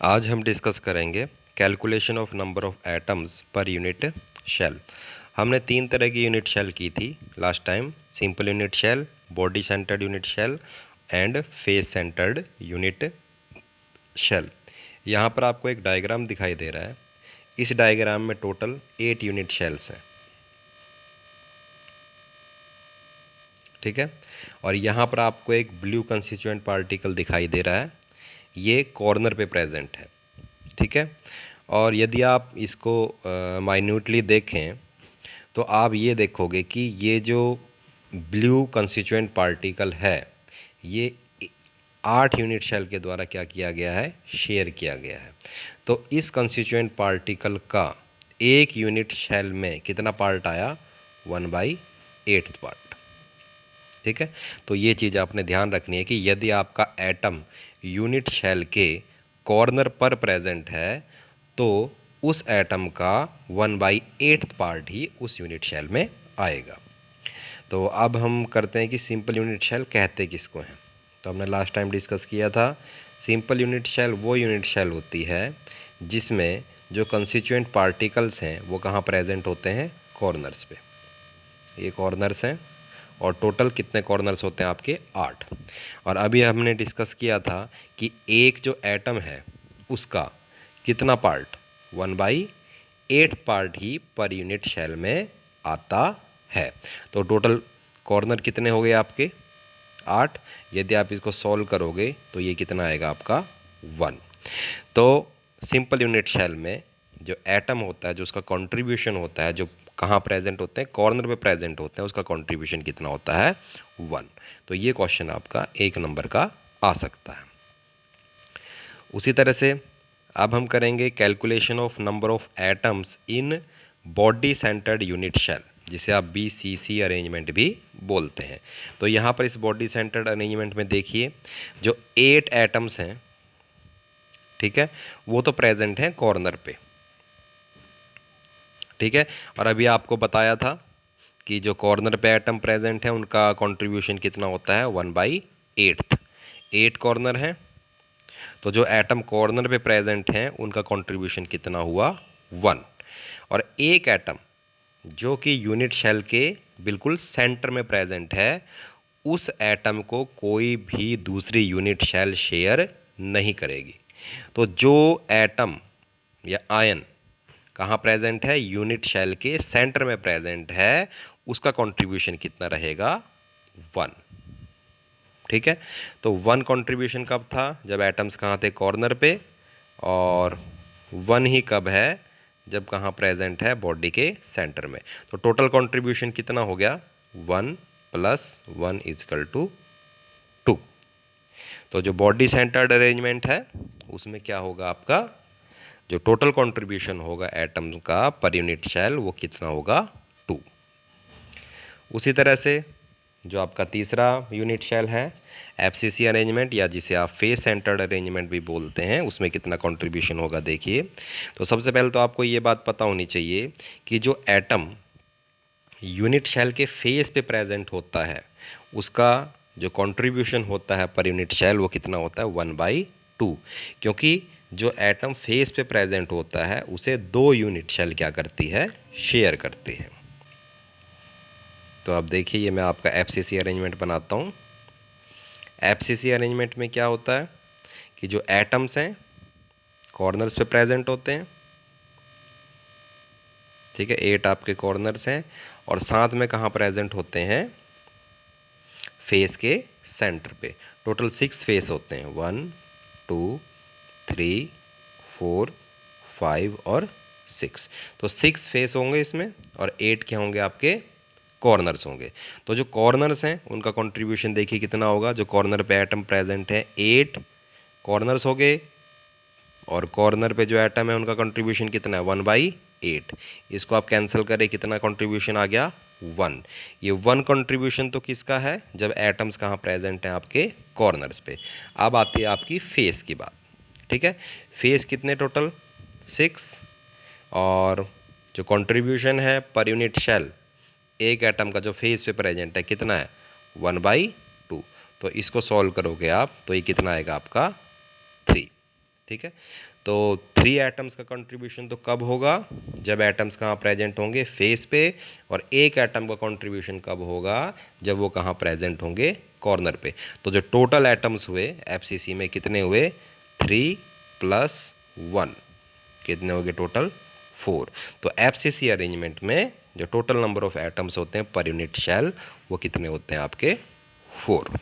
आज हम डिस्कस करेंगे calculation of number of atoms per unit cell. हमने 3 तरह की यूनिट शेल की थी last time, simple unit cell, body centred unit cell and face centred unit cell. यहाँ पर आपको एक डायग्राम दिखाई दे रहा है। इस डायग्राम में टोटल 8 यूनिट शेल्स हैं, ठीक है। और यहाँ पर आपको एक ब्लू कंस्टिट्यूएंट पार्टिकल दिखाई दे रहा है, ये कॉर्नर पे प्रेजेंट है, ठीक है। और यदि आप इसको माइन्यूटली देखें तो आप ये देखोगे कि ये जो ब्लू कंस्टिट्यूएंट पार्टिकल है ये 8 यूनिट शेल के द्वारा क्या किया गया है, शेयर किया गया है। तो इस कंस्टिट्यूएंट पार्टिकल का एक यूनिट शेल में कितना पार्ट आया, 1/8 पार्ट, ठीक है। तो ये चीज़ आपने ध्यान रखनी है कि यदि आपका एटम यूनिट शेल के कॉर्नर पर प्रेजेंट है तो उस एटम का 1/8 पार्ट ही उस यूनिट शेल में आएगा। तो अब हम करते हैं कि सिंपल यूनिट शेल कहते किसको हैं। तो हमने लास्ट टाइम डिस्कस किया था, सिंपल यूनिट शेल वो यूनिट शेल होती है जिसमें जो कंस्टिट्यूएंट पार्टिकल्स हैं वो कहाँ प्रेजेंट होते हैं, कॉर्नर्स पे। ये कॉर्नर्स हैं और टोटल कितने कॉर्नर्स होते हैं आपके, 8। और अभी हमने डिस्कस किया था कि एक जो एटम है उसका कितना पार्ट, 1/8 पार्ट ही पर यूनिट शेल में आता है। तो टोटल कॉर्नर कितने हो गए आपके, 8। यदि आप इसको सॉल्व करोगे तो ये कितना आएगा आपका, 1। तो सिंपल यूनिट शेल में जो एटम होता है, जो उसका कंट्रीब्यूशन होता है, जो कहाँ प्रेजेंट होते हैं, कॉर्नर पे प्रेजेंट होते हैं, उसका कंट्रीब्यूशन कितना होता है, 1। तो ये क्वेश्चन आपका 1 नंबर का आ सकता है। उसी तरह से अब हम करेंगे calculation of number of atoms in body centred unit cell, जिसे आप BCC अरेंजमेंट भी बोलते हैं। तो यहाँ पर इस बॉडी सेंटर्ड अरेंजमेंट में देखिए जो 8 एटम्स हैं, ठीक है, वो तो प्रेजेंट हैं कॉर्नर पे, ठीक है। और अभी आपको बताया था कि जो कॉर्नर पे एटम प्रेजेंट है उनका कंट्रीब्यूशन कितना होता है, 1/8। 8 कॉर्नर हैं तो जो एटम कॉर्नर पे प्रेजेंट हैं उनका कंट्रीब्यूशन कितना हुआ, 1। और एक एटम जो कि यूनिट शेल के बिल्कुल सेंटर में प्रेजेंट है, उस एटम को कोई भी दूसरी यूनिट शेल शेयर नहीं करेगी। तो जो एटम या आयन कहाँ प्रेजेंट है, यूनिट शेल के सेंटर में प्रेजेंट है, उसका कंट्रीब्यूशन कितना रहेगा, 1, ठीक है। तो 1 कंट्रीब्यूशन कब था, जब एटम्स कहाँ थे, कॉर्नर पे। और 1 ही कब है, जब कहाँ प्रेजेंट है, बॉडी के सेंटर में। तो टोटल कंट्रीब्यूशन कितना हो गया, 1 + 1 = 2। तो जो बॉडी सेंटर्ड अरेंजमेंट है उसमें क्या होगा, आपका जो टोटल कंट्रीब्यूशन होगा एटम का पर यूनिट शेल वो कितना होगा, 2। उसी तरह से जो आपका तीसरा यूनिट शेल है FCC अरेंजमेंट, या जिसे आप फेस सेंटर्ड अरेंजमेंट भी बोलते हैं, उसमें कितना कंट्रीब्यूशन होगा देखिए। तो सबसे पहले तो आपको ये बात पता होनी चाहिए कि जो एटम यूनिट शेल के फेस पे प्रेजेंट होता है उसका जो कंट्रीब्यूशन होता है पर यूनिट शेल वो कितना होता है, 1/2। क्योंकि जो एटम फेस पे प्रेजेंट होता है उसे 2 यूनिट शेल क्या करती है, शेयर करती है। तो अब देखिए ये मैं आपका FCC अरेंजमेंट बनाता हूँ। FCC अरेंजमेंट में क्या होता है कि जो एटम्स हैं कॉर्नर्स पे प्रेजेंट होते हैं, ठीक है, 8 आपके कॉर्नर्स हैं और साथ में कहाँ प्रेजेंट होते हैं, फेस के सेंटर पे। टोटल 6 फेस होते हैं, 1 2 3 4 5 और 6। तो 6 फेस होंगे इसमें और 8 क्या होंगे, आपके कॉर्नर्स होंगे। तो जो कॉर्नर्स हैं उनका कंट्रीब्यूशन देखिए कितना होगा, जो कॉर्नर पे एटम प्रेजेंट है 8 कॉर्नर्स हो गए, और कॉर्नर पे जो एटम है उनका कंट्रीब्यूशन कितना है, 1/8। इसको आप कैंसिल करें, कितना कंट्रीब्यूशन आ गया, 1। ये 1 कंट्रीब्यूशन तो किसका है, जब एटम्स कहाँ प्रेजेंट हैं, आपके कॉर्नर्स पे। अब आती है आपकी फेस की बात, ठीक है। फेस कितने टोटल, 6। और जो कंट्रीब्यूशन है पर यूनिट शेल एक एटम का जो फेस पे प्रेजेंट है कितना है, 1/2। तो इसको सॉल्व करोगे आप तो ये कितना आएगा आपका, 3। ठीक है। तो 3 एटम्स का कंट्रीब्यूशन तो कब होगा, जब एटम्स कहाँ प्रेजेंट होंगे, फेस पे, और एक एटम का कंट्रीब्यूशन कब होगा, जब वो कहाँ प्रेजेंट होंगे, कॉर्नर पे। तो जो टोटल एटम्स हुए एफसीसी में कितने हुए, 3 + 1, कितने हो गए टोटल, 4। तो एफसीसी अरेंजमेंट में जो टोटल नंबर ऑफ एटम्स होते हैं पर यूनिट शेल वो कितने होते हैं आपके, 4।